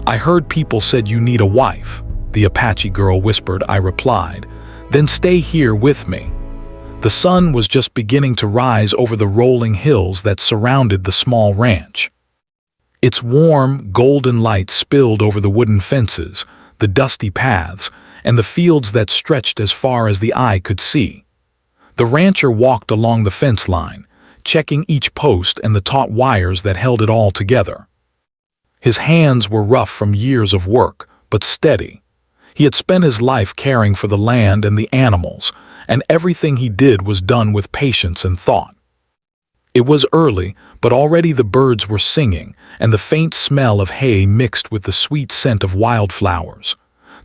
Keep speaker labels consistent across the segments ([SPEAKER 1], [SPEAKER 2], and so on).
[SPEAKER 1] "I heard people said you need a wife," the Apache girl whispered. I replied, "Then stay here with me." The sun was just beginning to rise over the rolling hills that surrounded the small ranch. Its warm, golden light spilled over the wooden fences, the dusty paths, and the fields that stretched as far as the eye could see. The rancher walked along the fence line, checking each post and the taut wires that held it all together. His hands were rough from years of work, but steady. He had spent his life caring for the land and the animals, and everything he did was done with patience and thought. It was early, but already the birds were singing, and the faint smell of hay mixed with the sweet scent of wildflowers.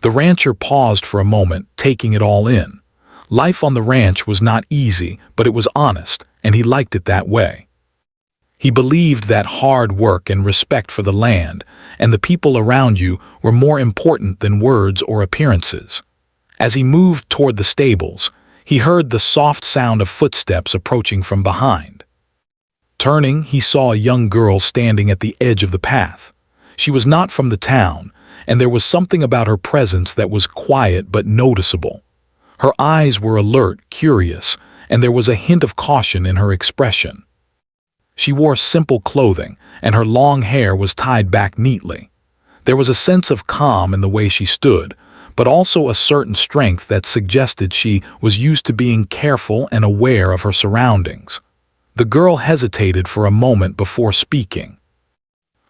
[SPEAKER 1] The rancher paused for a moment, taking it all in. Life on the ranch was not easy, but it was honest, and he liked it that way. He believed that hard work and respect for the land and the people around you were more important than words or appearances. As he moved toward the stables, he heard the soft sound of footsteps approaching from behind. Turning, he saw a young girl standing at the edge of the path. She was not from the town, and there was something about her presence that was quiet but noticeable. Her eyes were alert, curious, and there was a hint of caution in her expression. She wore simple clothing, and her long hair was tied back neatly. There was a sense of calm in the way she stood, but also a certain strength that suggested she was used to being careful and aware of her surroundings. The girl hesitated for a moment before speaking.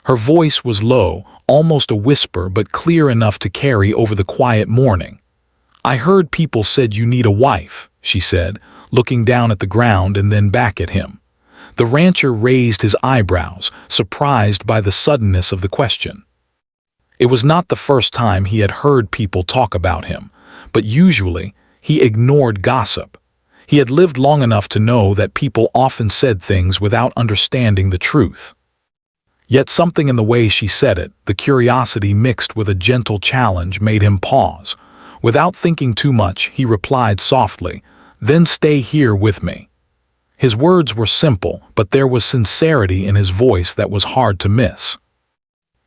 [SPEAKER 1] Her voice was low, almost a whisper, but clear enough to carry over the quiet morning. "I heard people said you need a wife," she said, looking down at the ground and then back at him. The rancher raised his eyebrows, surprised by the suddenness of the question. It was not the first time he had heard people talk about him, but usually he ignored gossip. He had lived long enough to know that people often said things without understanding the truth. Yet something in the way she said it, the curiosity mixed with a gentle challenge, made him pause. Without thinking too much, he replied softly, "Then stay here with me." His words were simple, but there was sincerity in his voice that was hard to miss.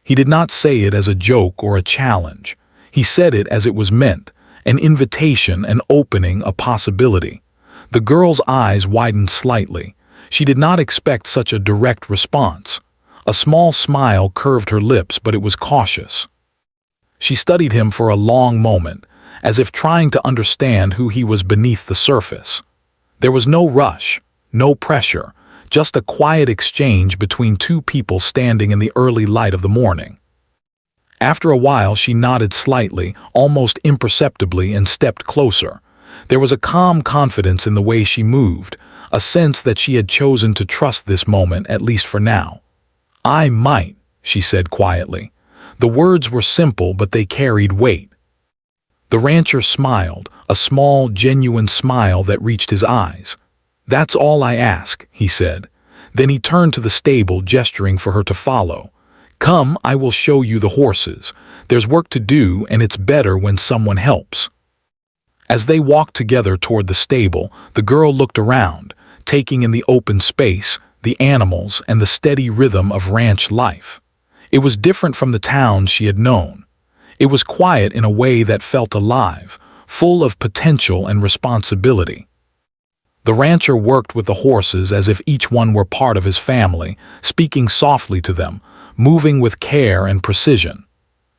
[SPEAKER 1] He did not say it as a joke or a challenge. He said it as it was meant, an invitation, an opening, a possibility. The girl's eyes widened slightly. She did not expect such a direct response. A small smile curved her lips, but it was cautious. She studied him for a long moment, as if trying to understand who he was beneath the surface. There was no rush, no pressure, just a quiet exchange between two people standing in the early light of the morning. After a while she nodded slightly, almost imperceptibly, and stepped closer. There was a calm confidence in the way she moved, a sense that she had chosen to trust this moment, at least for now. "I might," she said quietly. The words were simple, but they carried weight. The rancher smiled, a small, genuine smile that reached his eyes. "That's all I ask," he said. Then he turned to the stable, gesturing for her to follow. "Come, I will show you the horses. There's work to do, and it's better when someone helps." As they walked together toward the stable, the girl looked around, taking in the open space, the animals, and the steady rhythm of ranch life. It was different from the town she had known. It was quiet in a way that felt alive, full of potential and responsibility. The rancher worked with the horses as if each one were part of his family, speaking softly to them, moving with care and precision.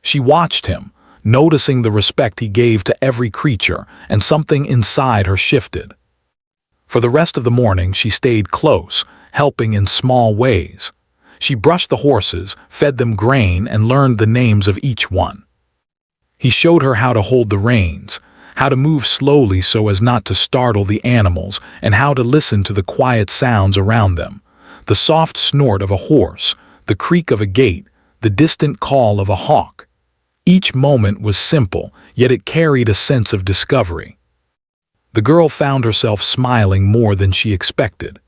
[SPEAKER 1] She watched him, noticing the respect he gave to every creature, and something inside her shifted. For the rest of the morning she stayed close, helping in small ways. She brushed the horses, fed them grain, and learned the names of each one. He showed her how to hold the reins, how to move slowly so as not to startle the animals, and how to listen to the quiet sounds around them. The soft snort of a horse, the creak of a gate, the distant call of a hawk. Each moment was simple, yet it carried a sense of discovery. The girl found herself smiling more than she expected.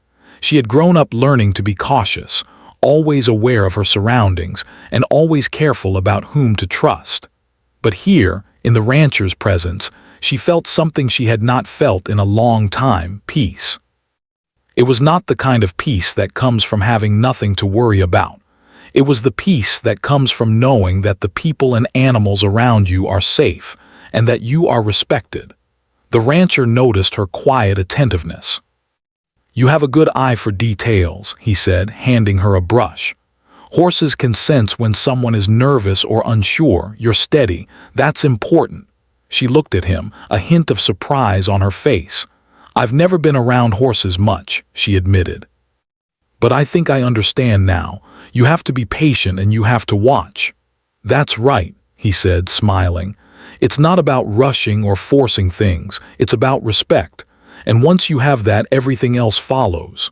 [SPEAKER 1] She had grown up learning to be cautious, always aware of her surroundings, and always careful about whom to trust. But here, in the rancher's presence, she felt something she had not felt in a long time: peace. It was not the kind of peace that comes from having nothing to worry about. It was the peace that comes from knowing that the people and animals around you are safe and that you are respected. The rancher noticed her quiet attentiveness. "You have a good eye for details," he said, handing her a brush. "Horses can sense when someone is nervous or unsure. You're steady. That's important." She looked at him, a hint of surprise on her face. "I've never been around horses much," she admitted. "But I think I understand now. You have to be patient and you have to watch." "That's right," he said, smiling. "It's not about rushing or forcing things. It's about respect. And once you have that, everything else follows."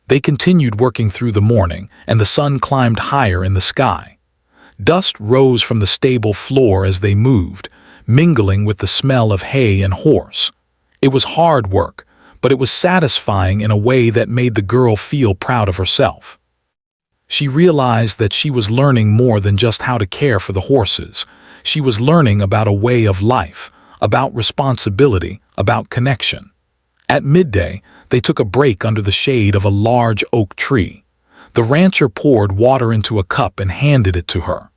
[SPEAKER 1] They continued working through the morning, and the sun climbed higher in the sky. Dust rose from the stable floor as they moved, mingling with the smell of hay and horse. It was hard work, but it was satisfying in a way that made the girl feel proud of herself. She realized that she was learning more than just how to care for the horses. She was learning about a way of life, about responsibility, about connection. At midday, they took a break under the shade of a large oak tree. The rancher poured water into a cup and handed it to her.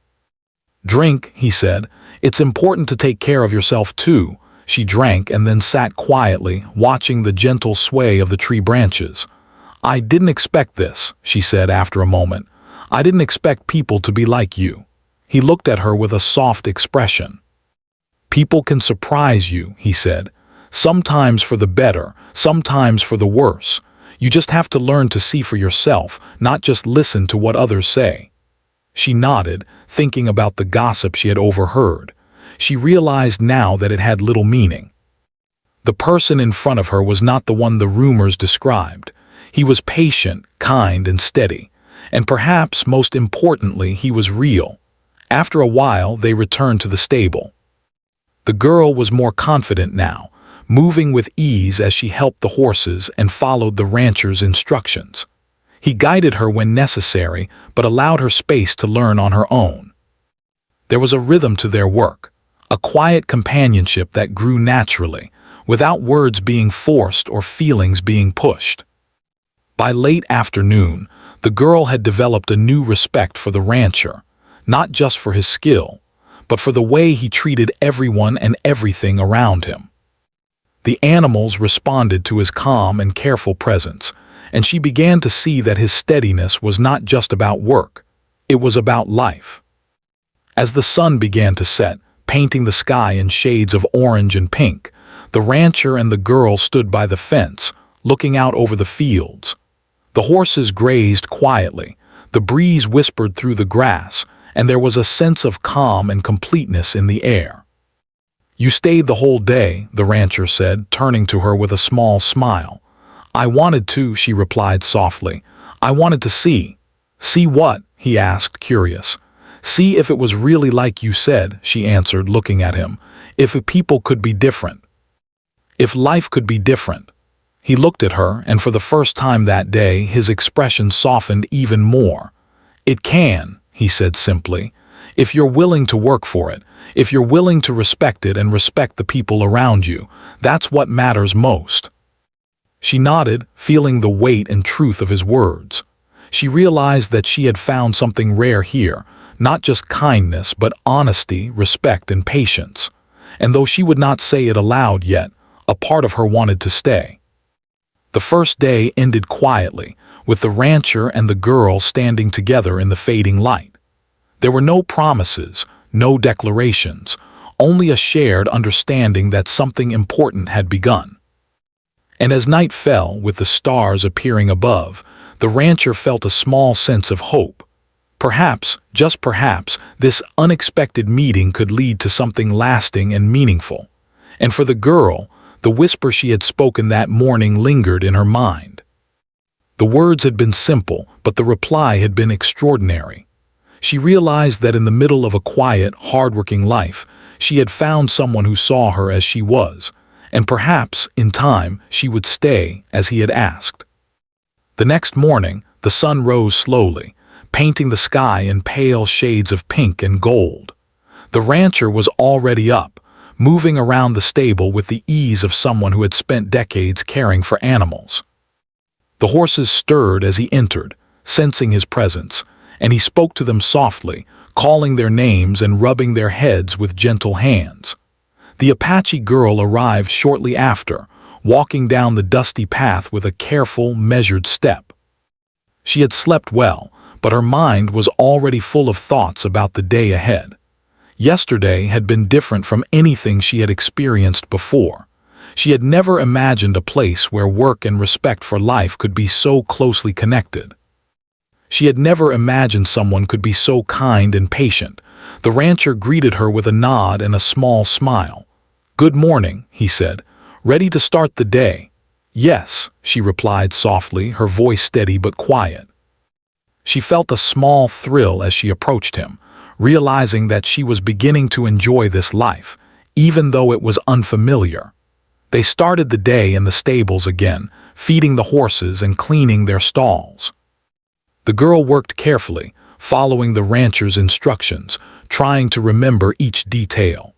[SPEAKER 1] "Drink," he said. "It's important to take care of yourself too." She drank and then sat quietly, watching the gentle sway of the tree branches. "I didn't expect this," she said after a moment. "I didn't expect people to be like you." He looked at her with a soft expression. "People can surprise you," he said. "Sometimes for the better, sometimes for the worse. You just have to learn to see for yourself, not just listen to what others say." She nodded, thinking about the gossip she had overheard. She realized now that it had little meaning. The person in front of her was not the one the rumors described. He was patient, kind, and steady. And perhaps, most importantly, he was real. After a while, they returned to the stable. The girl was more confident now, moving with ease as she helped the horses and followed the rancher's instructions. He guided her when necessary, but allowed her space to learn on her own. There was a rhythm to their work, a quiet companionship that grew naturally, without words being forced or feelings being pushed. By late afternoon, the girl had developed a new respect for the rancher, not just for his skill, but for the way he treated everyone and everything around him. The animals responded to his calm and careful presence, and she began to see that his steadiness was not just about work, it was about life. As the sun began to set, painting the sky in shades of orange and pink, the rancher and the girl stood by the fence, looking out over the fields. The horses grazed quietly, the breeze whispered through the grass, and there was a sense of calm and completeness in the air. "You stayed the whole day," the rancher said, turning to her with a small smile. "I wanted to," she replied softly. "I wanted to see." "See what?" he asked, curious. "See if it was really like you said," she answered, looking at him. "If people could be different. If life could be different." He looked at her, and for the first time that day, his expression softened even more. "It can," he said simply. "If you're willing to work for it, if you're willing to respect it and respect the people around you, that's what matters most." She nodded, feeling the weight and truth of his words. She realized that she had found something rare here, not just kindness, but honesty, respect, and patience. And though she would not say it aloud yet, a part of her wanted to stay. The first day ended quietly, with the rancher and the girl standing together in the fading light. There were no promises, no declarations, only a shared understanding that something important had begun. And as night fell, with the stars appearing above, the rancher felt a small sense of hope. Perhaps, just perhaps, this unexpected meeting could lead to something lasting and meaningful. And for the girl, the whisper she had spoken that morning lingered in her mind. The words had been simple, but the reply had been extraordinary. She realized that in the middle of a quiet, hard-working life, she had found someone who saw her as she was, and perhaps, in time, she would stay as he had asked. The next morning, the sun rose slowly, painting the sky in pale shades of pink and gold. The rancher was already up, moving around the stable with the ease of someone who had spent decades caring for animals. The horses stirred as he entered, sensing his presence, and he spoke to them softly, calling their names and rubbing their heads with gentle hands. The Apache girl arrived shortly after, walking down the dusty path with a careful, measured step. She had slept well, but her mind was already full of thoughts about the day ahead. Yesterday had been different from anything she had experienced before. She had never imagined a place where work and respect for life could be so closely connected. She had never imagined someone could be so kind and patient. The rancher greeted her with a nod and a small smile. "Good morning," he said. "Ready to start the day?" "Yes," she replied softly, her voice steady but quiet. She felt a small thrill as she approached him, realizing that she was beginning to enjoy this life, even though it was unfamiliar. They started the day in the stables again, feeding the horses and cleaning their stalls. The girl worked carefully, following the rancher's instructions, trying to remember each detail.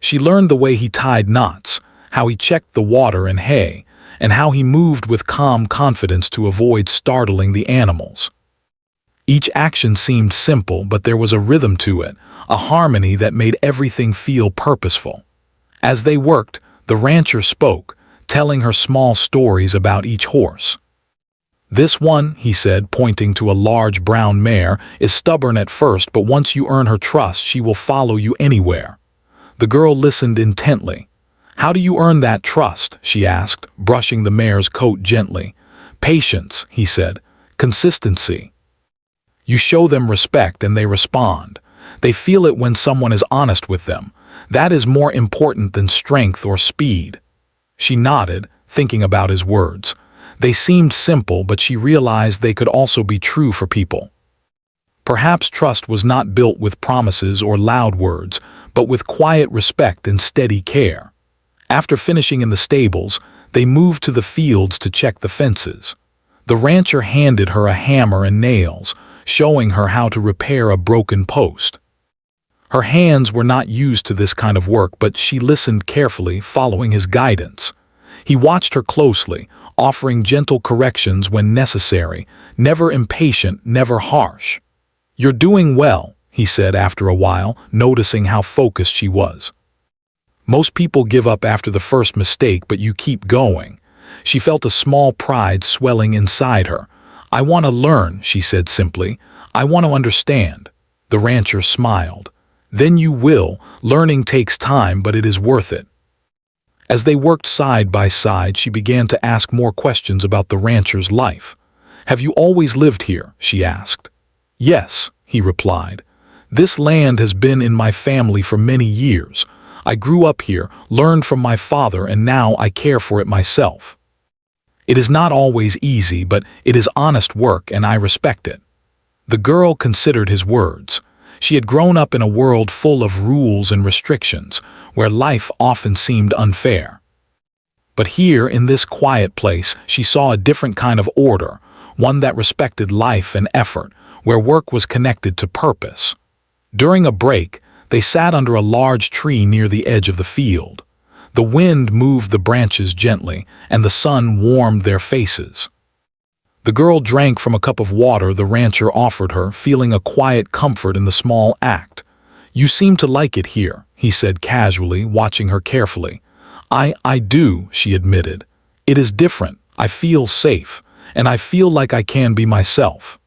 [SPEAKER 1] She learned the way he tied knots, how he checked the water and hay, and how he moved with calm confidence to avoid startling the animals. Each action seemed simple, but there was a rhythm to it, a harmony that made everything feel purposeful. As they worked, the rancher spoke, telling her small stories about each horse. "This one," he said, pointing to a large brown mare, "is stubborn at first, but once you earn her trust, she will follow you anywhere." The girl listened intently. "How do you earn that trust?" she asked, brushing the mare's coat gently. "Patience," he said. "Consistency. You show them respect and they respond. They feel it when someone is honest with them. That is more important than strength or speed." She nodded, thinking about his words. They seemed simple, but she realized they could also be true for people. Perhaps trust was not built with promises or loud words, but with quiet respect and steady care. After finishing in the stables, they moved to the fields to check the fences. The rancher handed her a hammer and nails, showing her how to repair a broken post. Her hands were not used to this kind of work, but she listened carefully, following his guidance. He watched her closely, offering gentle corrections when necessary, never impatient, never harsh. "You're doing well," he said after a while, noticing how focused she was. "Most people give up after the first mistake, but you keep going." She felt a small pride swelling inside her. "I want to learn," she said simply. "I want to understand." The rancher smiled. "Then you will. Learning takes time, but it is worth it." As they worked side by side, she began to ask more questions about the rancher's life. "Have you always lived here?" she asked. "Yes," he replied. "This land has been in my family for many years. I grew up here, learned from my father, and now I care for it myself. It is not always easy, but it is honest work and I respect it." The girl considered his words. She had grown up in a world full of rules and restrictions, where life often seemed unfair. But here, in this quiet place, she saw a different kind of order, one that respected life and effort, where work was connected to purpose. During a break, they sat under a large tree near the edge of the field. The wind moved the branches gently, and the sun warmed their faces. The girl drank from a cup of water the rancher offered her, feeling a quiet comfort in the small act. "You seem to like it here," he said casually, watching her carefully. I do," she admitted. "It is different. I feel safe, and I feel like I can be myself."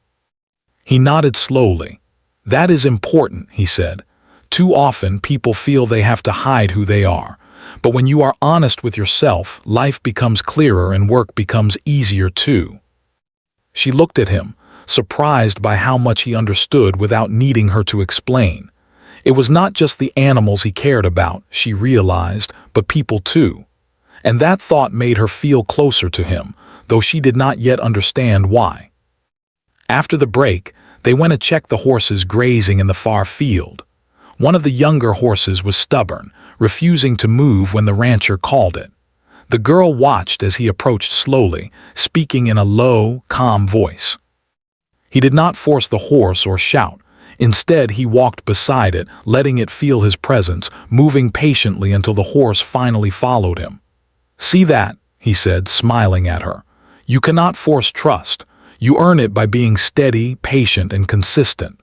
[SPEAKER 1] He nodded slowly. "That is important," he said. "Too often people feel they have to hide who they are. But when you are honest with yourself, life becomes clearer and work becomes easier too." She looked at him, surprised by how much he understood without needing her to explain. It was not just the animals he cared about, she realized, but people too. And that thought made her feel closer to him, though she did not yet understand why. After the break, they went to check the horses grazing in the far field. One of the younger horses was stubborn, refusing to move when the rancher called it. The girl watched as he approached slowly, speaking in a low, calm voice. He did not force the horse or shout. Instead, he walked beside it, letting it feel his presence, moving patiently until the horse finally followed him. "See that?" he said, smiling at her. "You cannot force trust. You earn it by being steady, patient, and consistent.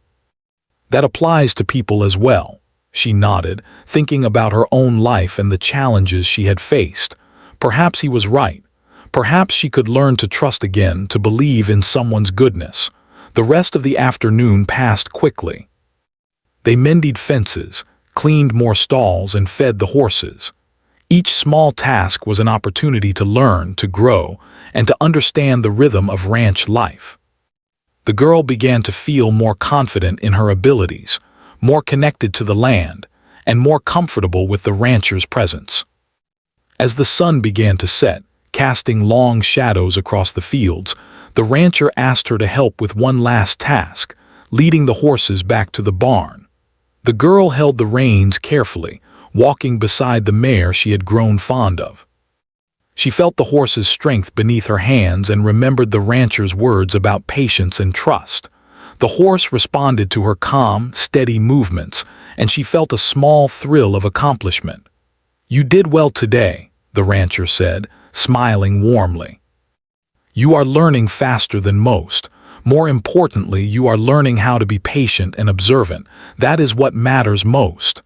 [SPEAKER 1] That applies to people as well. She nodded, thinking about her own life and the challenges she had faced. Perhaps he was right. Perhaps she could learn to trust again, to believe in someone's goodness. The rest of the afternoon passed quickly. They mended fences, cleaned more stalls, and fed the horses. Each small task was an opportunity to learn, to grow, and to understand the rhythm of ranch life. The girl began to feel more confident in her abilities, more connected to the land, and more comfortable with the rancher's presence. As the sun began to set, casting long shadows across the fields, the rancher asked her to help with one last task, leading the horses back to the barn. The girl held the reins carefully, walking beside the mare she had grown fond of. She felt the horse's strength beneath her hands and remembered the rancher's words about patience and trust. The horse responded to her calm, steady movements, and she felt a small thrill of accomplishment. "You did well today," the rancher said, smiling warmly. "You are learning faster than most. More importantly, you are learning how to be patient and observant. That is what matters most."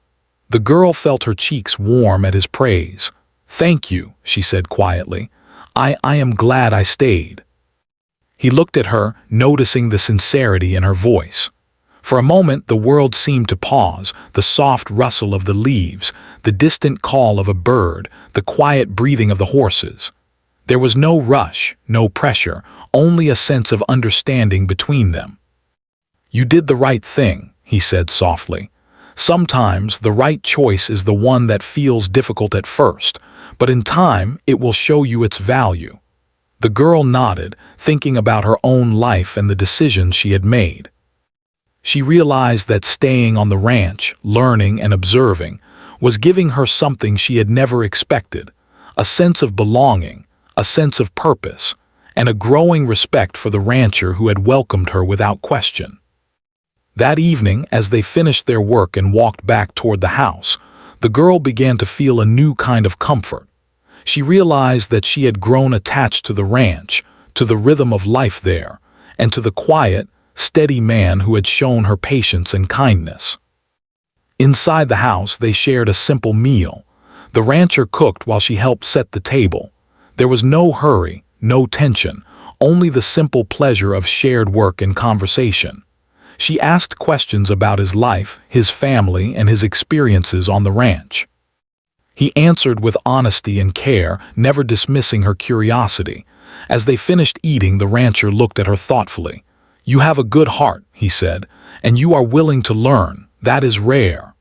[SPEAKER 1] The girl felt her cheeks warm at his praise. "Thank you," she said quietly. I am glad I stayed." He looked at her, noticing the sincerity in her voice. For a moment, the world seemed to pause, the soft rustle of the leaves, the distant call of a bird, the quiet breathing of the horses. There was no rush, no pressure, only a sense of understanding between them. "You did the right thing," he said softly. "Sometimes the right choice is the one that feels difficult at first, but in time it will show you its value." The girl nodded, thinking about her own life and the decisions she had made. She realized that staying on the ranch, learning and observing, was giving her something she had never expected, a sense of belonging, a sense of purpose, and a growing respect for the rancher who had welcomed her without question. That evening, as they finished their work and walked back toward the house, the girl began to feel a new kind of comfort. She realized that she had grown attached to the ranch, to the rhythm of life there, and to the quiet, steady man who had shown her patience and kindness. Inside the house, they shared a simple meal. The rancher cooked while she helped set the table. There was no hurry, no tension, only the simple pleasure of shared work and conversation. She asked questions about his life, his family, and his experiences on the ranch. He answered with honesty and care, never dismissing her curiosity. As they finished eating, the rancher looked at her thoughtfully. "You have a good heart," he said, "and you are willing to learn. That is rare."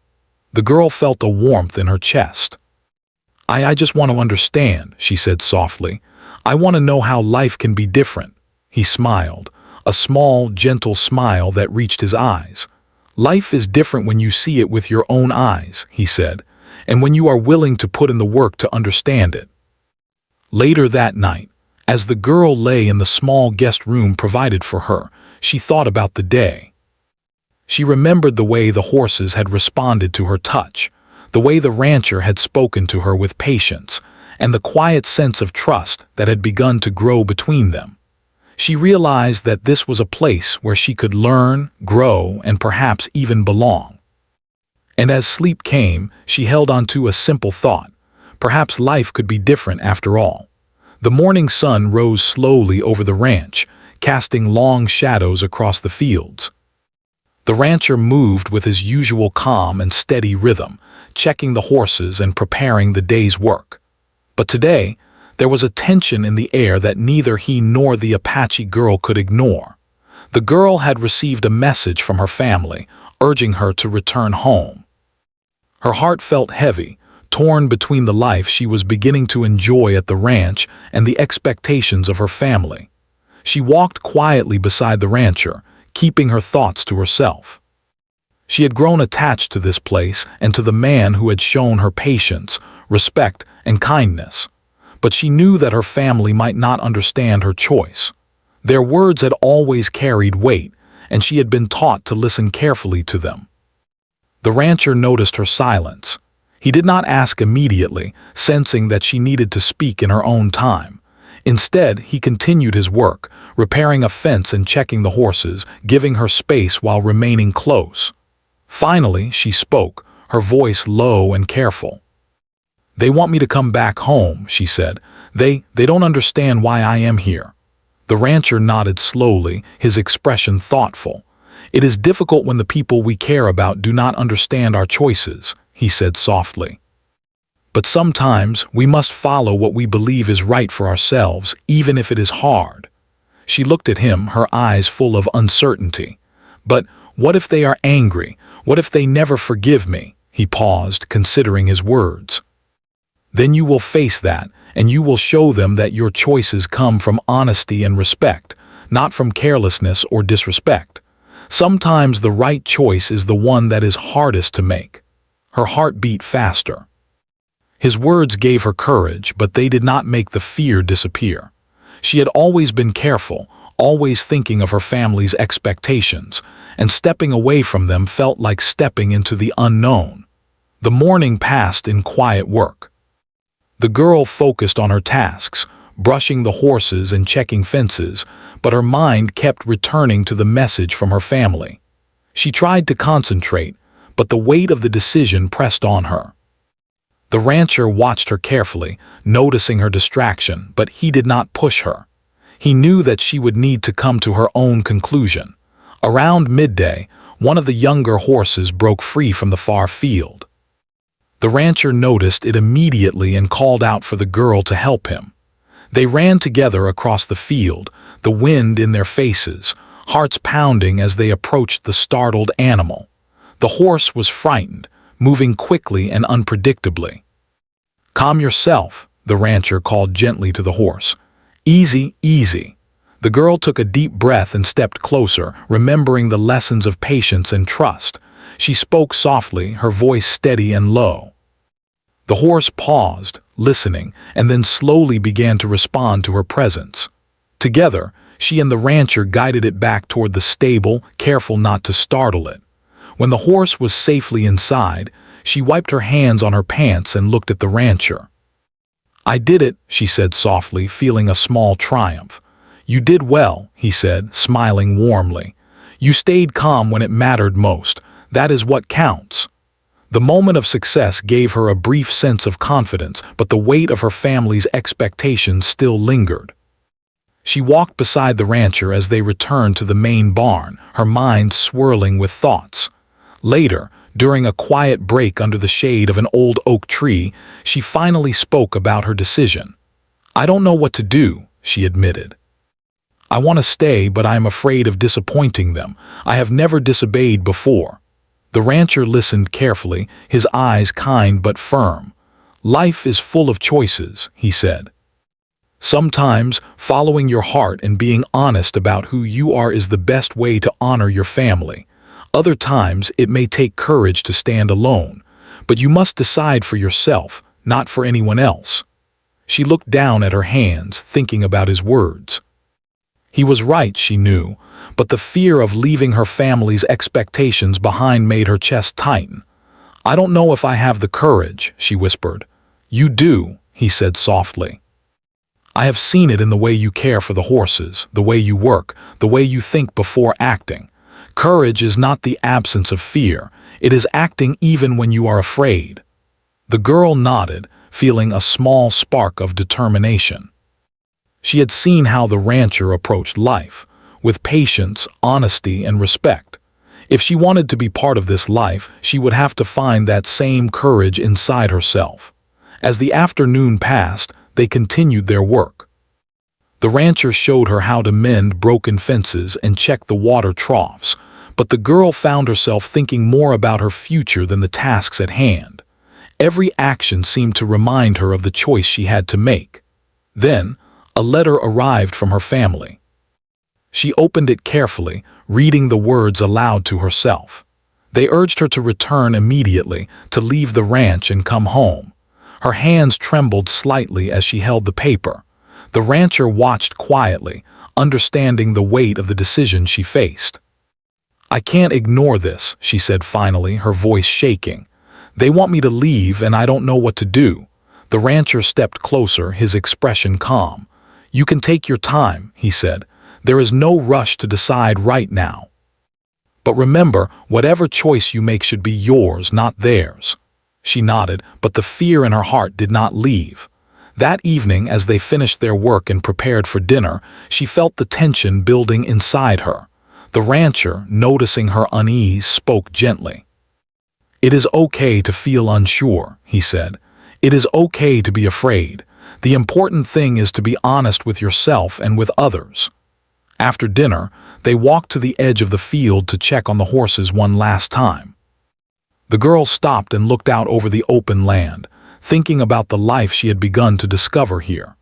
[SPEAKER 1] The girl felt a warmth in her chest. I just want to understand," she said softly. "I want to know how life can be different." He smiled, a small, gentle smile that reached his eyes. "Life is different when you see it with your own eyes," he said, "and when you are willing to put in the work to understand it." Later that night, as the girl lay in the small guest room provided for her, she thought about the day. She remembered the way the horses had responded to her touch, the way the rancher had spoken to her with patience, and the quiet sense of trust that had begun to grow between them. She realized that this was a place where she could learn, grow, and perhaps even belong. And as sleep came, she held on to a simple thought. Perhaps life could be different after all. The morning sun rose slowly over the ranch, casting long shadows across the fields. The rancher moved with his usual calm and steady rhythm, checking the horses and preparing the day's work. But today, there was a tension in the air that neither he nor the Apache girl could ignore. The girl had received a message from her family, urging her to return home. Her heart felt heavy, torn between the life she was beginning to enjoy at the ranch and the expectations of her family. She walked quietly beside the rancher, keeping her thoughts to herself. She had grown attached to this place and to the man who had shown her patience, respect, and kindness. But she knew that her family might not understand her choice. Their words had always carried weight, and she had been taught to listen carefully to them. The rancher noticed her silence. He did not ask immediately, sensing that she needed to speak in her own time. Instead, he continued his work, repairing a fence and checking the horses, giving her space while remaining close. Finally, she spoke, her voice low and careful. "They want me to come back home," she said. They don't understand why I am here." The rancher nodded slowly, his expression thoughtful. "It is difficult when the people we care about do not understand our choices," he said softly. "But sometimes we must follow what we believe is right for ourselves, even if it is hard." She looked at him, her eyes full of uncertainty. "But what if they are angry? What if they never forgive me?" He paused, considering his words. "Then you will face that, and you will show them that your choices come from honesty and respect, not from carelessness or disrespect. Sometimes the right choice is the one that is hardest to make." Her heart beat faster. His words gave her courage, but they did not make the fear disappear. She had always been careful, always thinking of her family's expectations, and stepping away from them felt like stepping into the unknown. The morning passed in quiet work. The girl focused on her tasks, brushing the horses and checking fences, but her mind kept returning to the message from her family. She tried to concentrate, but the weight of the decision pressed on her. The rancher watched her carefully, noticing her distraction, but he did not push her. He knew that she would need to come to her own conclusion. Around midday, one of the younger horses broke free from the far field. The rancher noticed it immediately and called out for the girl to help him. They ran together across the field, the wind in their faces, hearts pounding as they approached the startled animal. The horse was frightened, moving quickly and unpredictably. "Calm yourself," the rancher called gently to the horse. "Easy, easy." The girl took a deep breath and stepped closer, remembering the lessons of patience and trust. She spoke softly, her voice steady and low. The horse paused, listening, and then slowly began to respond to her presence. Together, she and the rancher guided it back toward the stable, careful not to startle it. When the horse was safely inside, she wiped her hands on her pants and looked at the rancher. "I did it," she said softly, feeling a small triumph. "You did well," he said, smiling warmly. "You stayed calm when it mattered most. That is what counts." The moment of success gave her a brief sense of confidence, but the weight of her family's expectations still lingered. She walked beside the rancher as they returned to the main barn, her mind swirling with thoughts. Later, during a quiet break under the shade of an old oak tree, she finally spoke about her decision. "I don't know what to do," she admitted. "I want to stay, but I am afraid of disappointing them. I have never disobeyed before." The rancher listened carefully, his eyes kind but firm. "Life is full of choices," he said. "Sometimes, following your heart and being honest about who you are is the best way to honor your family. Other times, it may take courage to stand alone, but you must decide for yourself, not for anyone else." She looked down at her hands, thinking about his words. He was right, she knew, but the fear of leaving her family's expectations behind made her chest tighten. "I don't know if I have the courage," she whispered. "You do," he said softly. "I have seen it in the way you care for the horses, the way you work, the way you think before acting. Courage is not the absence of fear, it is acting even when you are afraid." The girl nodded, feeling a small spark of determination. She had seen how the rancher approached life, with patience, honesty, and respect. If she wanted to be part of this life, she would have to find that same courage inside herself. As the afternoon passed, they continued their work. The rancher showed her how to mend broken fences and check the water troughs, but the girl found herself thinking more about her future than the tasks at hand. Every action seemed to remind her of the choice she had to make. Then, a letter arrived from her family. She opened it carefully, reading the words aloud to herself. They urged her to return immediately, to leave the ranch and come home. Her hands trembled slightly as she held the paper. The rancher watched quietly, understanding the weight of the decision she faced. "I can't ignore this," she said finally, her voice shaking. "They want me to leave and I don't know what to do." The rancher stepped closer, his expression calm. "You can take your time," he said. "There is no rush to decide right now. But remember, whatever choice you make should be yours, not theirs." She nodded, but the fear in her heart did not leave. That evening, as they finished their work and prepared for dinner, she felt the tension building inside her. The rancher, noticing her unease, spoke gently. "It is okay to feel unsure," he said. "It is okay to be afraid. The important thing is to be honest with yourself and with others." After dinner, they walked to the edge of the field to check on the horses one last time. The girl stopped and looked out over the open land, thinking about the life she had begun to discover here.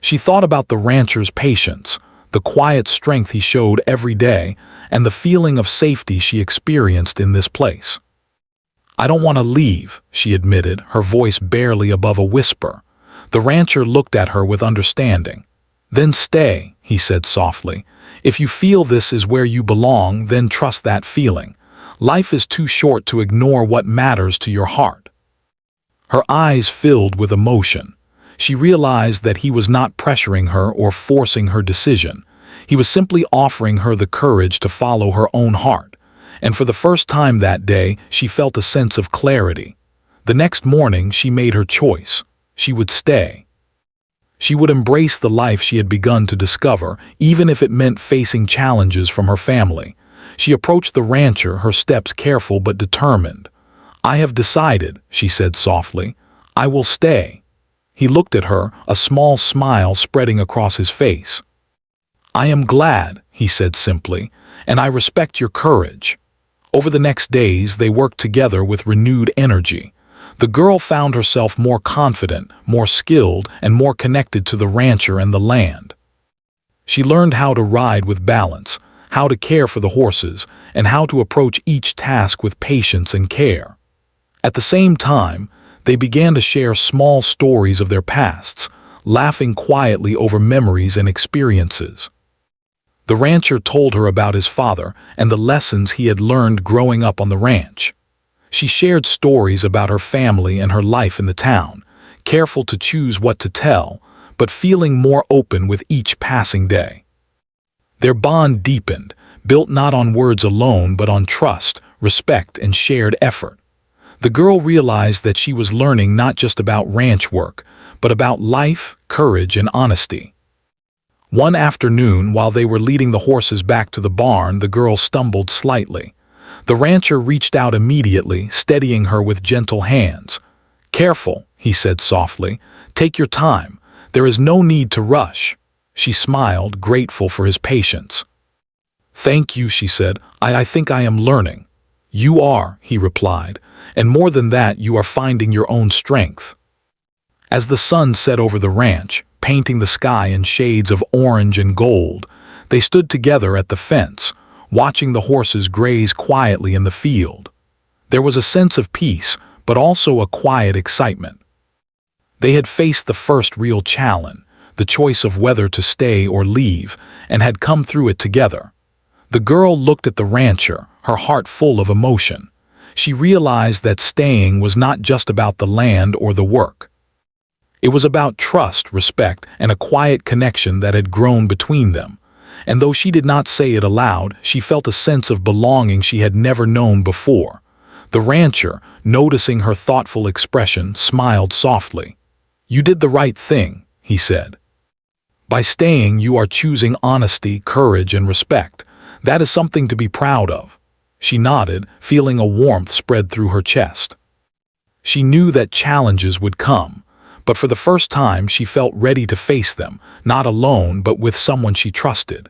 [SPEAKER 1] She thought about the rancher's patience, the quiet strength he showed every day, and the feeling of safety she experienced in this place. "I don't want to leave," she admitted, her voice barely above a whisper. The rancher looked at her with understanding. "Then stay," he said softly. "If you feel this is where you belong, then trust that feeling. Life is too short to ignore what matters to your heart." Her eyes filled with emotion. She realized that he was not pressuring her or forcing her decision. He was simply offering her the courage to follow her own heart. And for the first time that day, she felt a sense of clarity. The next morning, she made her choice. She would stay. She would embrace the life she had begun to discover, even if it meant facing challenges from her family. She approached the rancher, her steps careful but determined. "I have decided," she said softly. "I will stay." He looked at her, a small smile spreading across his face. "I am glad," he said simply, "and I respect your courage." Over the next days, they worked together with renewed energy. The girl found herself more confident, more skilled, and more connected to the rancher and the land. She learned how to ride with balance, how to care for the horses, and how to approach each task with patience and care. At the same time, they began to share small stories of their pasts, laughing quietly over memories and experiences. The rancher told her about his father and the lessons he had learned growing up on the ranch. She shared stories about her family and her life in the town, careful to choose what to tell, but feeling more open with each passing day. Their bond deepened, built not on words alone but on trust, respect, and shared effort. The girl realized that she was learning not just about ranch work, but about life, courage, and honesty. One afternoon, while they were leading the horses back to the barn, the girl stumbled slightly. The rancher reached out immediately, steadying her with gentle hands. "Careful," he said softly. "Take your time. There is no need to rush." She smiled, grateful for his patience. "Thank you," she said. I think I am learning." "You are," he replied, "and more than that, you are finding your own strength." As the sun set over the ranch, painting the sky in shades of orange and gold, they stood together at the fence, watching the horses graze quietly in the field. There was a sense of peace, but also a quiet excitement. They had faced the first real challenge, the choice of whether to stay or leave, and had come through it together. The girl looked at the rancher, her heart full of emotion. She realized that staying was not just about the land or the work. It was about trust, respect, and a quiet connection that had grown between them. And though she did not say it aloud, she felt a sense of belonging she had never known before. The rancher, noticing her thoughtful expression, smiled softly. "You did the right thing," he said. "By staying, you are choosing honesty, courage, and respect. That is something to be proud of." She nodded, feeling a warmth spread through her chest. She knew that challenges would come, but for the first time she felt ready to face them, not alone but with someone she trusted.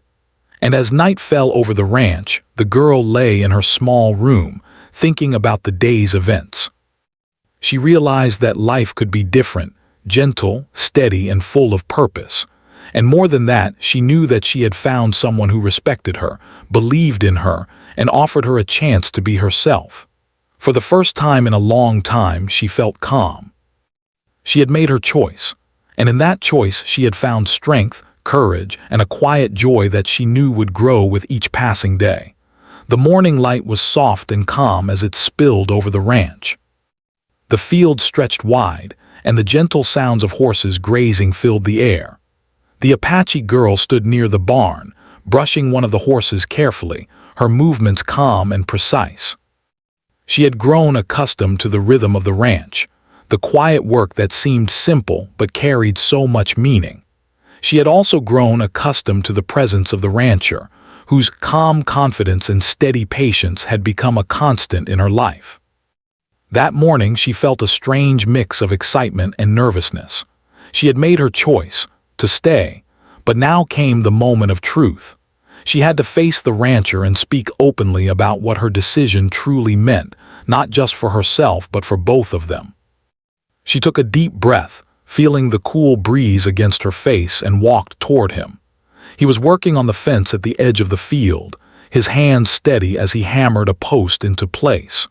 [SPEAKER 1] And as night fell over the ranch, the girl lay in her small room, thinking about the day's events. She realized that life could be different, gentle, steady, and full of purpose. And more than that, she knew that she had found someone who respected her, believed in her, and offered her a chance to be herself. For the first time in a long time, she felt calm. She had made her choice, and in that choice she had found strength, courage, and a quiet joy that she knew would grow with each passing day. The morning light was soft and calm as it spilled over the ranch. The field stretched wide, and the gentle sounds of horses grazing filled the air. The Apache girl stood near the barn, brushing one of the horses carefully, her movements calm and precise. She had grown accustomed to the rhythm of the ranch, the quiet work that seemed simple but carried so much meaning. She had also grown accustomed to the presence of the rancher, whose calm confidence and steady patience had become a constant in her life. That morning she felt a strange mix of excitement and nervousness. She had made her choice, to stay, but now came the moment of truth. She had to face the rancher and speak openly about what her decision truly meant, not just for herself but for both of them. She took a deep breath, feeling the cool breeze against her face, and walked toward him. He was working on the fence at the edge of the field, his hands steady as he hammered a post into place.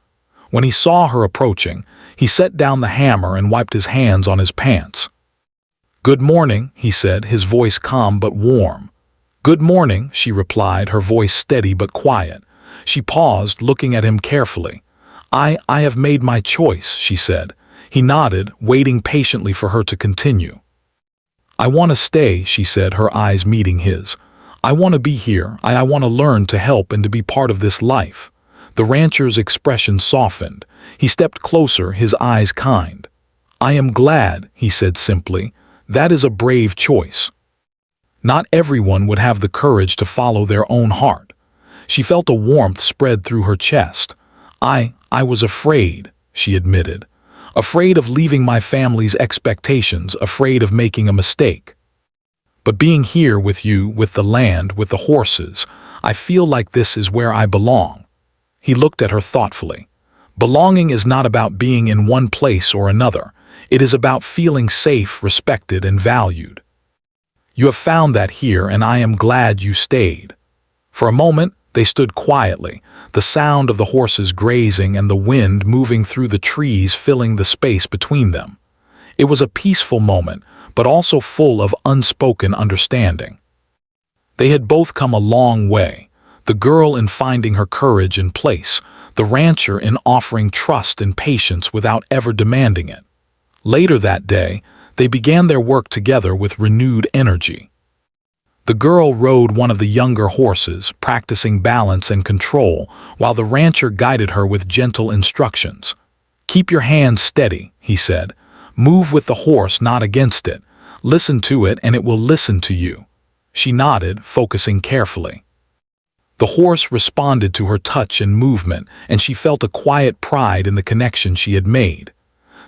[SPEAKER 1] When he saw her approaching, he set down the hammer and wiped his hands on his pants. "Good morning," he said, his voice calm but warm. "Good morning," she replied, her voice steady but quiet. She paused, looking at him carefully. I have made my choice," she said. He nodded, waiting patiently for her to continue. "I want to stay," she said, her eyes meeting his. "I want to be here. I want to learn to help and to be part of this life." The rancher's expression softened. He stepped closer, his eyes kind. "I am glad," he said simply. "That is a brave choice." Not everyone would have the courage to follow their own heart. She felt a warmth spread through her chest. I was afraid," she admitted. "Afraid of leaving my family's expectations, afraid of making a mistake. But being here with you, with the land, with the horses, I feel like this is where I belong." He looked at her thoughtfully. "Belonging is not about being in one place or another. It is about feeling safe, respected, and valued. You have found that here, and I am glad you stayed." For a moment, they stood quietly, the sound of the horses grazing and the wind moving through the trees filling the space between them. It was a peaceful moment, but also full of unspoken understanding. They had both come a long way, the girl in finding her courage in place, the rancher in offering trust and patience without ever demanding it. Later that day, they began their work together with renewed energy. The girl rode one of the younger horses, practicing balance and control, while the rancher guided her with gentle instructions. "Keep your hands steady," he said. "Move with the horse, not against it. Listen to it and it will listen to you." She nodded, focusing carefully. The horse responded to her touch and movement, and she felt a quiet pride in the connection she had made.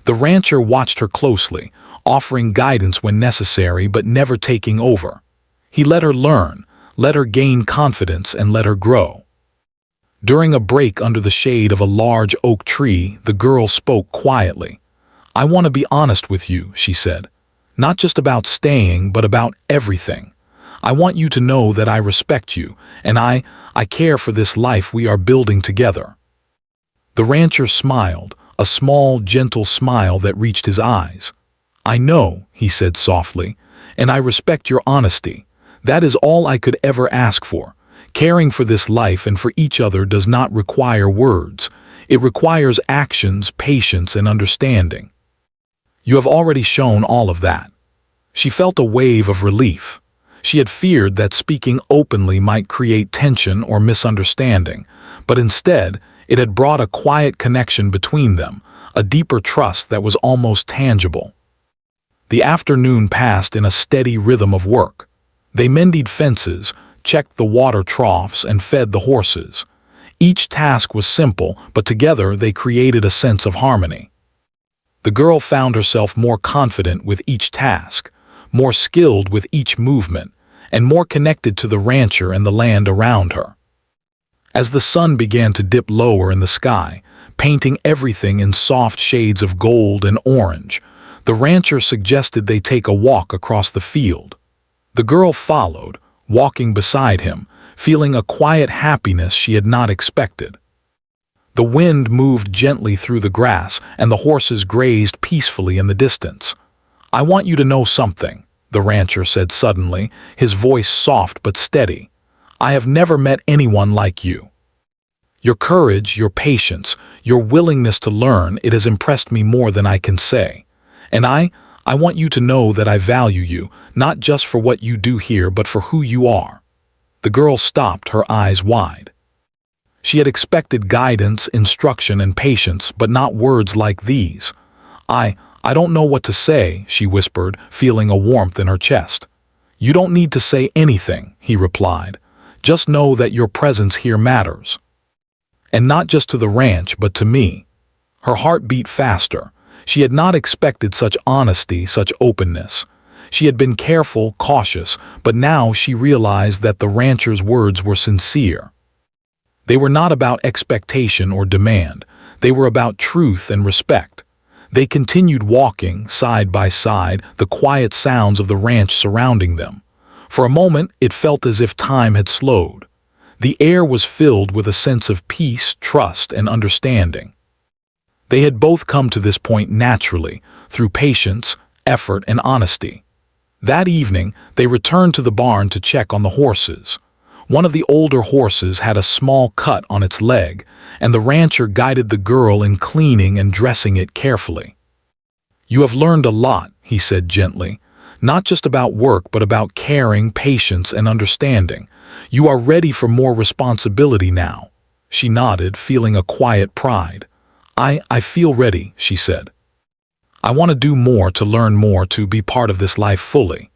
[SPEAKER 1] The rancher watched her closely, offering guidance when necessary but never taking over. He let her learn, let her gain confidence, and let her grow. During a break under the shade of a large oak tree, the girl spoke quietly. "I want to be honest with you," she said. "Not just about staying, but about everything. I want you to know that I respect you, and I care for this life we are building together." The rancher smiled, a small, gentle smile that reached his eyes. "I know," he said softly, "and I respect your honesty. That is all I could ever ask for. Caring for this life and for each other does not require words. It requires actions, patience, and understanding. You have already shown all of that." She felt a wave of relief. She had feared that speaking openly might create tension or misunderstanding, but instead, it had brought a quiet connection between them, a deeper trust that was almost tangible. The afternoon passed in a steady rhythm of work. They mended fences, checked the water troughs, and fed the horses. Each task was simple, but together they created a sense of harmony. The girl found herself more confident with each task, more skilled with each movement, and more connected to the rancher and the land around her. As the sun began to dip lower in the sky, painting everything in soft shades of gold and orange, the rancher suggested they take a walk across the field. The girl followed, walking beside him, feeling a quiet happiness she had not expected. The wind moved gently through the grass, and the horses grazed peacefully in the distance. "I want you to know something," the rancher said suddenly, his voice soft but steady. "I have never met anyone like you. Your courage, your patience, your willingness to learn, it has impressed me more than I can say. And I I want you to know that I value you, not just for what you do here, but for who you are." The girl stopped, her eyes wide. She had expected guidance, instruction, and patience, but not words like these. I don't know what to say," she whispered, feeling a warmth in her chest. "You don't need to say anything," he replied. "Just know that your presence here matters. And not just to the ranch, but to me." Her heart beat faster. She had not expected such honesty, such openness. She had been careful, cautious, but now she realized that the rancher's words were sincere. They were not about expectation or demand. They were about truth and respect. They continued walking, side by side, the quiet sounds of the ranch surrounding them. For a moment, it felt as if time had slowed. The air was filled with a sense of peace, trust, and understanding. They had both come to this point naturally, through patience, effort, and honesty. That evening, they returned to the barn to check on the horses. One of the older horses had a small cut on its leg, and the rancher guided the girl in cleaning and dressing it carefully. "You have learned a lot," he said gently, "not just about work, but about caring, patience, and understanding. You are ready for more responsibility now." She nodded, feeling a quiet pride. I feel ready," she said. "I want to do more, to learn more, to be part of this life fully."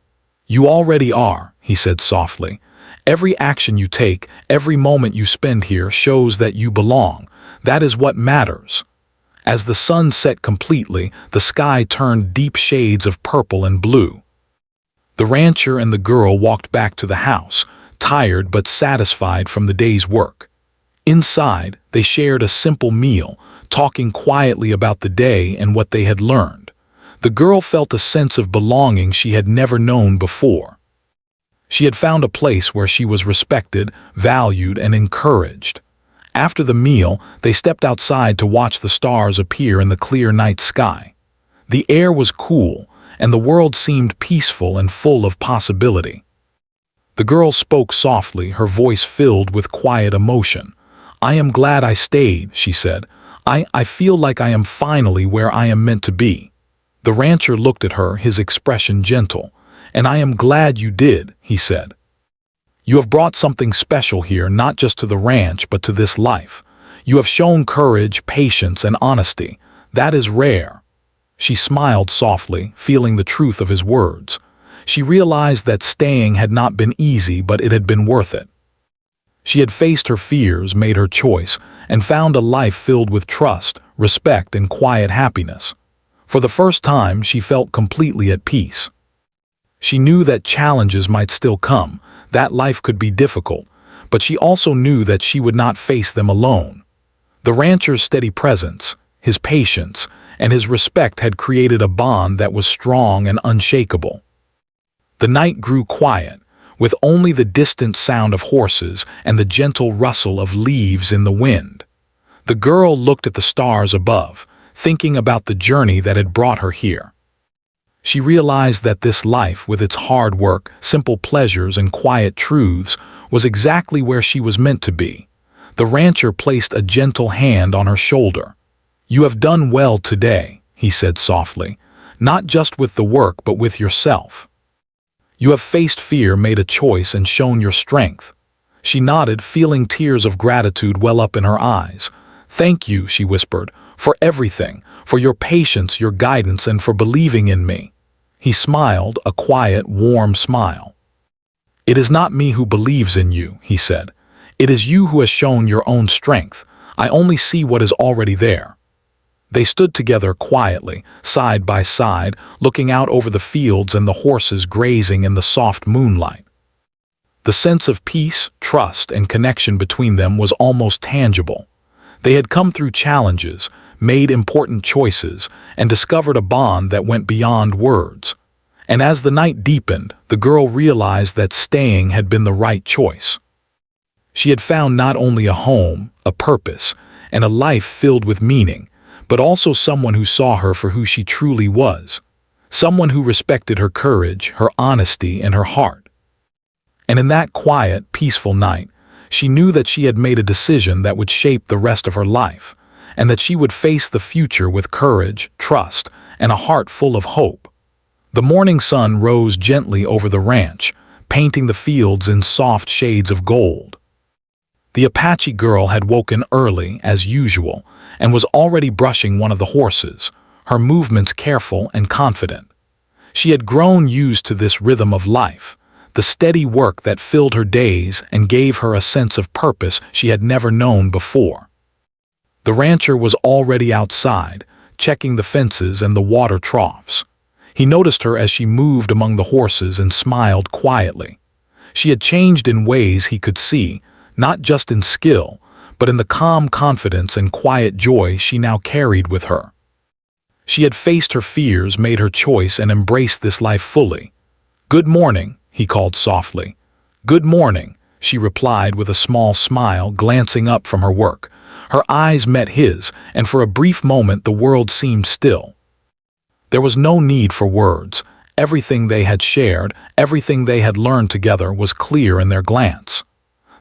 [SPEAKER 1] "You already are," he said softly. "Every action you take, every moment you spend here shows that you belong. That is what matters." As the sun set completely, the sky turned deep shades of purple and blue. The rancher and the girl walked back to the house, tired but satisfied from the day's work. Inside, they shared a simple meal, talking quietly about the day and what they had learned. The girl felt a sense of belonging she had never known before. She had found a place where she was respected, valued, and encouraged. After the meal, they stepped outside to watch the stars appear in the clear night sky. The air was cool, and the world seemed peaceful and full of possibility. The girl spoke softly, her voice filled with quiet emotion. "I am glad I stayed," she said. I feel like I am finally where I am meant to be." The rancher looked at her, his expression gentle. "And I am glad you did," he said. "You have brought something special here, not just to the ranch, but to this life. You have shown courage, patience, and honesty. That is rare." She smiled softly, feeling the truth of his words. She realized that staying had not been easy, but it had been worth it. She had faced her fears, made her choice, and found a life filled with trust, respect, and quiet happiness. For the first time, she felt completely at peace. She knew that challenges might still come, that life could be difficult, but she also knew that she would not face them alone. The rancher's steady presence, his patience, and his respect had created a bond that was strong and unshakable. The night grew quiet, with only the distant sound of horses and the gentle rustle of leaves in the wind. The girl looked at the stars above, thinking about the journey that had brought her here. She realized that this life, with its hard work, simple pleasures, and quiet truths, was exactly where she was meant to be. The rancher placed a gentle hand on her shoulder. "You have done well today," he said softly, "not just with the work, but with yourself. You have faced fear, made a choice, and shown your strength." She nodded, feeling tears of gratitude well up in her eyes. "Thank you," she whispered, "for everything, for your patience, your guidance, and for believing in me." He smiled, a quiet, warm smile. "It is not me who believes in you," he said. "It is you who has shown your own strength. I only see what is already there." They stood together quietly, side by side, looking out over the fields and the horses grazing in the soft moonlight. The sense of peace, trust, and connection between them was almost tangible. They had come through challenges, made important choices, and discovered a bond that went beyond words. And as the night deepened, the girl realized that staying had been the right choice. She had found not only a home, a purpose, and a life filled with meaning, but also someone who saw her for who she truly was. Someone who respected her courage, her honesty, and her heart. And in that quiet, peaceful night, she knew that she had made a decision that would shape the rest of her life, and that she would face the future with courage, trust, and a heart full of hope. The morning sun rose gently over the ranch, painting the fields in soft shades of gold. The Apache girl had woken early, as usual, and was already brushing one of the horses, her movements careful and confident. She had grown used to this rhythm of life, the steady work that filled her days and gave her a sense of purpose she had never known before. The rancher was already outside, checking the fences and the water troughs. He noticed her as she moved among the horses and smiled quietly. She had changed in ways he could see, not just in skill, but in the calm confidence and quiet joy she now carried with her. She had faced her fears, made her choice, and embraced this life fully. "Good morning," he called softly. "Good morning," she replied with a small smile, glancing up from her work. Her eyes met his, and for a brief moment the world seemed still. There was no need for words. Everything they had shared, everything they had learned together was clear in their glance.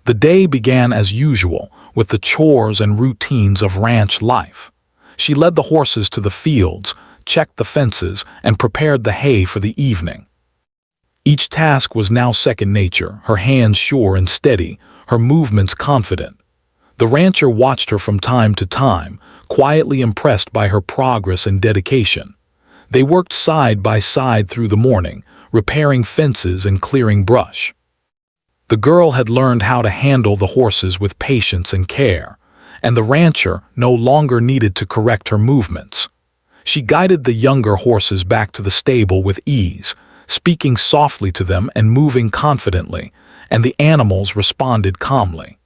[SPEAKER 1] The day began as usual, with the chores and routines of ranch life. She led the horses to the fields, checked the fences, and prepared the hay for the evening. Each task was now second nature, her hands sure and steady, her movements confident. The rancher watched her from time to time, quietly impressed by her progress and dedication. They worked side by side through the morning, repairing fences and clearing brush. The girl had learned how to handle the horses with patience and care, and the rancher no longer needed to correct her movements. She guided the younger horses back to the stable with ease, speaking softly to them and moving confidently, and the animals responded calmly.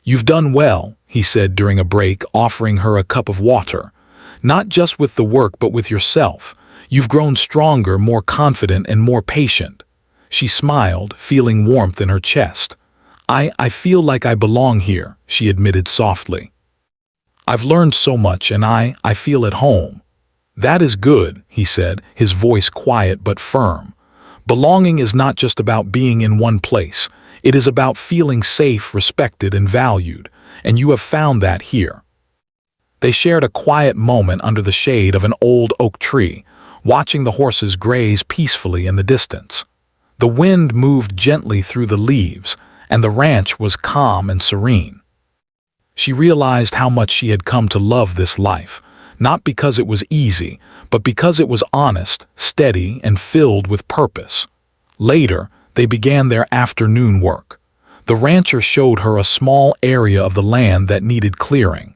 [SPEAKER 1] "You've done well," he said during a break, offering her a cup of water. "Not just with the work but with yourself. You've grown stronger, more confident, and more patient." She smiled, feeling warmth in her chest. I feel like I belong here," she admitted softly. "I've learned so much and I feel at home." "That is good," he said, his voice quiet but firm. "Belonging is not just about being in one place. It is about feeling safe, respected, and valued, and you have found that here." They shared a quiet moment under the shade of an old oak tree, watching the horses graze peacefully in the distance. The wind moved gently through the leaves, and the ranch was calm and serene. She realized how much she had come to love this life, not because it was easy, but because it was honest, steady, and filled with purpose. Later, they began their afternoon work. The rancher showed her a small area of the land that needed clearing.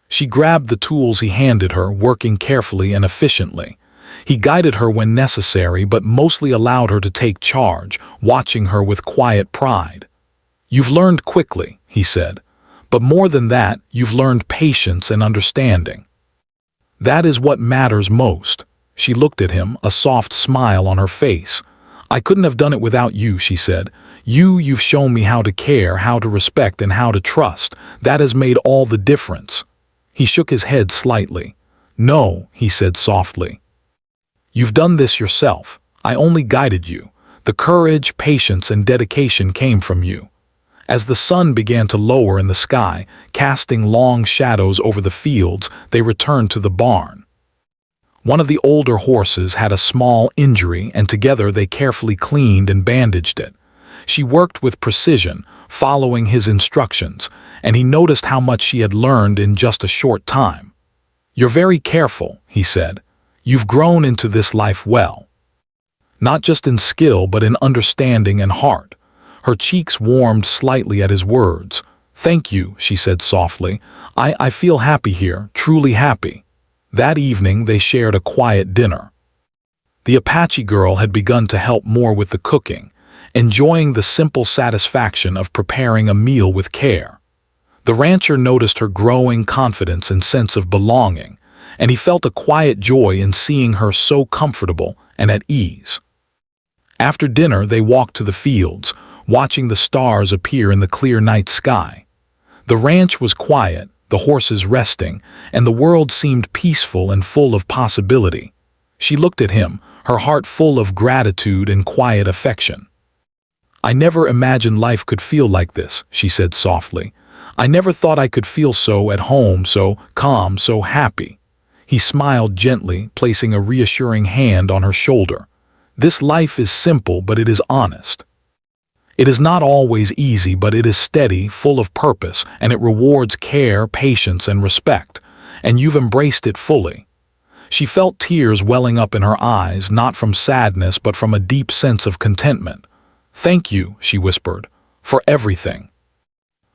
[SPEAKER 1] She grabbed the tools he handed her, working carefully and efficiently. He guided her when necessary, but mostly allowed her to take charge, watching her with quiet pride. "You've learned quickly," he said, "but more than that, you've learned patience and understanding. That is what matters most." She looked at him, a soft smile on her face. "I couldn't have done it without you," she said. You've shown me how to care, how to respect, and how to trust. That has made all the difference." He shook his head slightly. "No," he said softly. "You've done this yourself. I only guided you. The courage, patience, and dedication came from you." As the sun began to lower in the sky, casting long shadows over the fields, they returned to the barn. One of the older horses had a small injury, and together they carefully cleaned and bandaged it. She worked with precision, following his instructions, and he noticed how much she had learned in just a short time. "You're very careful," he said. "You've grown into this life well. Not just in skill, but in understanding and heart." Her cheeks warmed slightly at his words. "Thank you," she said softly. I feel happy here, truly happy." That evening they shared a quiet dinner. The Apache girl had begun to help more with the cooking, enjoying the simple satisfaction of preparing a meal with care. The rancher noticed her growing confidence and sense of belonging, and he felt a quiet joy in seeing her so comfortable and at ease. After dinner they walked to the fields, watching the stars appear in the clear night sky. The ranch was quiet, the horses resting, and the world seemed peaceful and full of possibility. She looked at him, her heart full of gratitude and quiet affection. "I never imagined life could feel like this," she said softly. "I never thought I could feel so at home, so calm, so happy." He smiled gently, placing a reassuring hand on her shoulder. This life is simple, but it is honest. It is not always easy, but it is steady, full of purpose, and it rewards care, patience, and respect. And you've embraced it fully. She felt tears welling up in her eyes, not from sadness, but from a deep sense of contentment. "Thank you," she whispered, "for everything.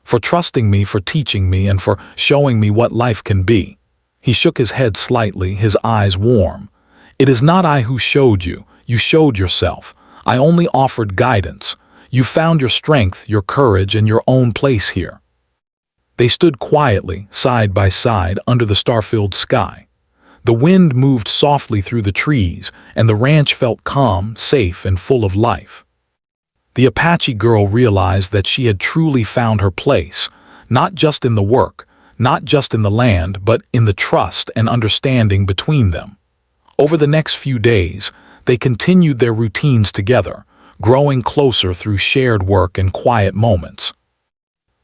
[SPEAKER 1] For trusting me, for teaching me, and for showing me what life can be." He shook his head slightly, his eyes warm. "It is not I who showed you. You showed yourself. I only offered guidance. You found your strength, your courage, and your own place here." They stood quietly, side by side, under the star-filled sky. The wind moved softly through the trees, and the ranch felt calm, safe, and full of life. The Apache girl realized that she had truly found her place, not just in the work, not just in the land, but in the trust and understanding between them. Over the next few days, they continued their routines together, growing closer through shared work and quiet moments.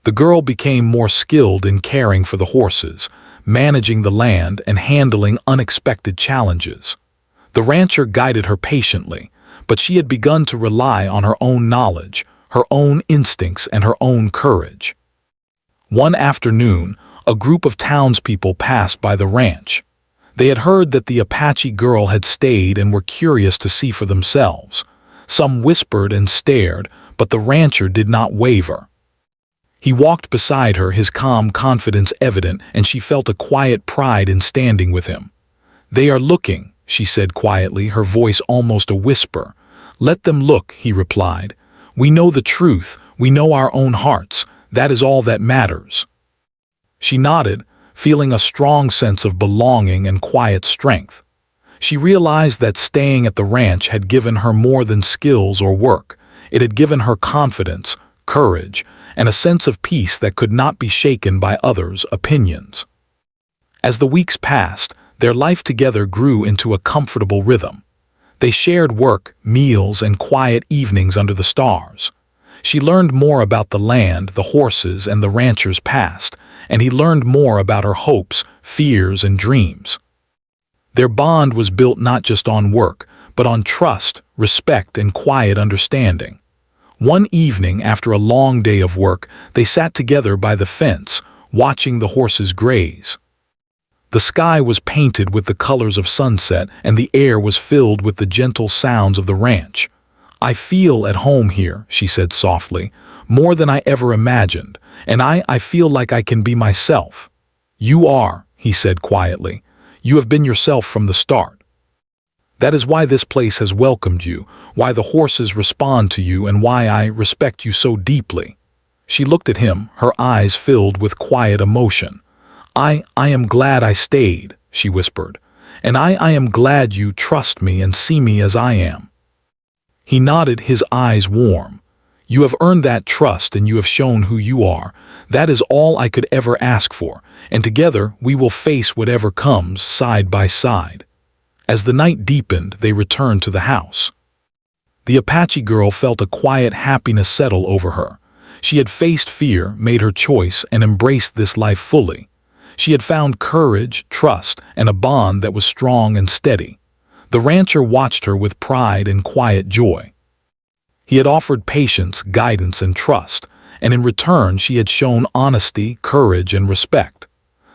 [SPEAKER 1] The girl became more skilled in caring for the horses, managing the land, and handling unexpected challenges. The rancher guided her patiently, but she had begun to rely on her own knowledge, her own instincts, and her own courage. One afternoon, a group of townspeople passed by the ranch. They had heard that the Apache girl had stayed and were curious to see for themselves. Some whispered and stared, but the rancher did not waver. He walked beside her, his calm confidence evident, and she felt a quiet pride in standing with him. "They are looking," she said quietly, her voice almost a whisper. "Let them look," he replied. "We know the truth, we know our own hearts, that is all that matters." She nodded, feeling a strong sense of belonging and quiet strength. She realized that staying at the ranch had given her more than skills or work. It had given her confidence, courage, and a sense of peace that could not be shaken by others' opinions. As the weeks passed, their life together grew into a comfortable rhythm. They shared work, meals, and quiet evenings under the stars. She learned more about the land, the horses, and the rancher's past, and he learned more about her hopes, fears, and dreams. Their bond was built not just on work, but on trust, respect, and quiet understanding. One evening, after a long day of work, they sat together by the fence, watching the horses graze. The sky was painted with the colors of sunset, and the air was filled with the gentle sounds of the ranch. "I feel at home here," she said softly, "more than I ever imagined, and I feel like I can be myself." "You are," he said quietly. "You have been yourself from the start. That is why this place has welcomed you, why the horses respond to you, and why I respect you so deeply." She looked at him, her eyes filled with quiet emotion. I am glad I stayed," she whispered, "and I am glad you trust me and see me as I am." He nodded, his eyes warm. "You have earned that trust and you have shown who you are. That is all I could ever ask for, and together we will face whatever comes, side by side." As the night deepened, they returned to the house. The Apache girl felt a quiet happiness settle over her. She had faced fear, made her choice, and embraced this life fully. She had found courage, trust, and a bond that was strong and steady. The rancher watched her with pride and quiet joy. He had offered patience, guidance, and trust, and in return she had shown honesty, courage, and respect.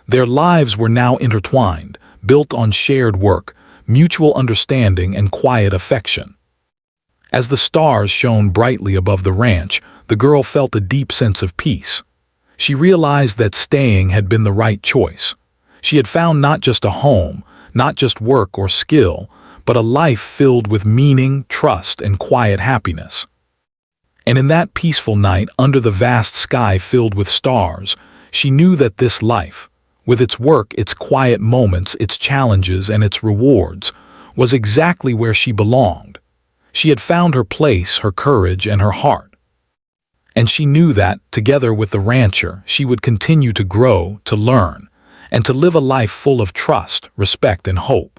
[SPEAKER 1] Their lives were now intertwined, built on shared work, mutual understanding, and quiet affection. As the stars shone brightly above the ranch, the girl felt a deep sense of peace. She realized that staying had been the right choice. She had found not just a home, not just work or skill, but a life filled with meaning, trust, and quiet happiness. And in that peaceful night, under the vast sky filled with stars, she knew that this life, with its work, its quiet moments, its challenges, and its rewards, was exactly where she belonged. She had found her place, her courage, and her heart. And she knew that, together with the rancher, she would continue to grow, to learn, and to live a life full of trust, respect, and hope.